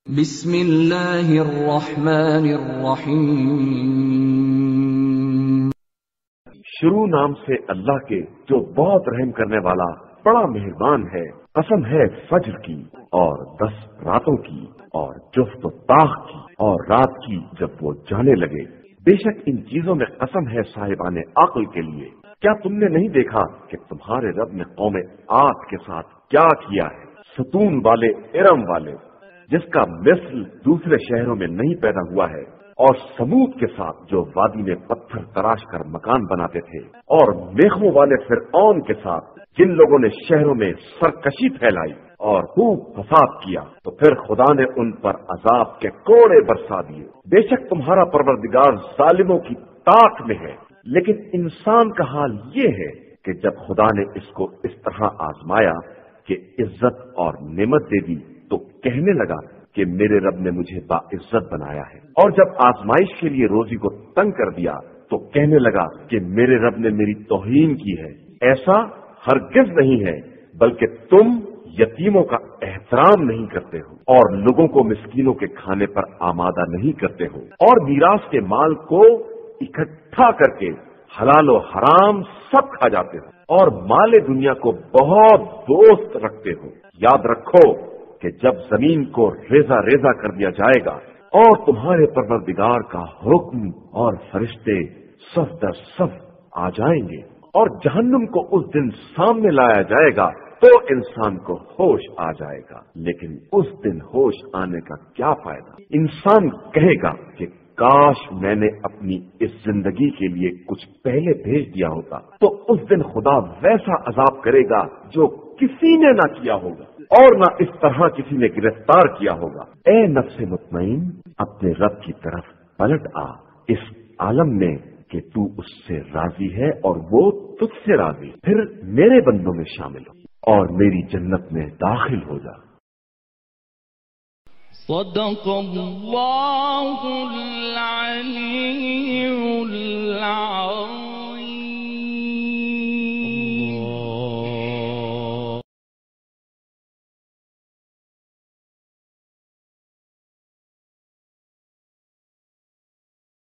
بسم اللہ الرحمن الرحیم۔ شروع نام سے اللہ کے جو بہت رحم کرنے والا بڑا مہربان ہے۔ قسم ہے فجر کی اور 10 راتوں کی اور جفت و طاق کی اور رات کی جب وہ جانے لگے۔ بے شک ان چیزوں میں قسم ہے صاحبان عقل کے لیے۔ کیا تم نے نہیں دیکھا کہ تمہارے رب نے قوم عاد کے ساتھ کیا کیا ہے؟ ستون والے ارم والے جس کا مثل دوسرے شہروں میں نہیں پیدا ہوا ہے، اور سمود کے ساتھ جو وادی میں پتھر تراش کر مکان بناتے تھے، اور میخوں والے فرعون کے ساتھ جن لوگوں نے شہروں میں سرکشی پھیلائی اور خوب فساد کیا، تو پھر خدا نے ان پر عذاب کے کوڑے برسا دیے۔ بے شک تمہارا پروردگار ظالموں کی طاق میں ہے، لیکن انسان کا حال یہ ہے کہ جب خدا نے اس کو اس طرح آزمایا کہ عزت اور نعمت دے دی تو کہنے لگا کہ میرے رب نے مجھے باعزت بنایا ہے، اور جب آزمائش کے لیے روزی کو تنگ کر دیا تو کہنے لگا کہ میرے رب نے میری توہین کی ہے۔ ایسا ہرگز نہیں ہے، بلکہ تم یتیموں کا احترام نہیں کرتے ہو اور لوگوں کو مسکینوں کے کھانے پر آمادہ نہیں کرتے ہو، اور میراث کے مال کو اکٹھا کر کے حلال و حرام سب کھا جاتے ہو، اور مال دنیا کو بہت دوست رکھتے ہو۔ یاد رکھو کہ جب زمین کو ریزہ ریزہ کر دیا جائے گا اور تمہارے پروردگار کا حکم اور فرشتے صف در صف آ جائیں گے اور جہنم کو اس دن سامنے لایا جائے گا تو انسان کو ہوش آ جائے گا، لیکن اس دن ہوش آنے کا کیا فائدہ؟ انسان کہے گا کہ کاش میں نے اپنی اس زندگی کے لیے کچھ پہلے بھیج دیا ہوتا، تو اس دن خدا ویسا عذاب کرے گا جو کسی نے نہ کیا ہوگا اور نہ اس طرح کسی نے گرفتار کیا ہوگا۔ اے نفس مطمئن، اپنے رب کی طرف پلٹ آ اس عالم میں کہ تو اس سے راضی ہے اور وہ تجھ سے راضی، پھر میرے بندوں میں شامل ہو اور میری جنت میں داخل ہو جا۔ صدق اللہ العلی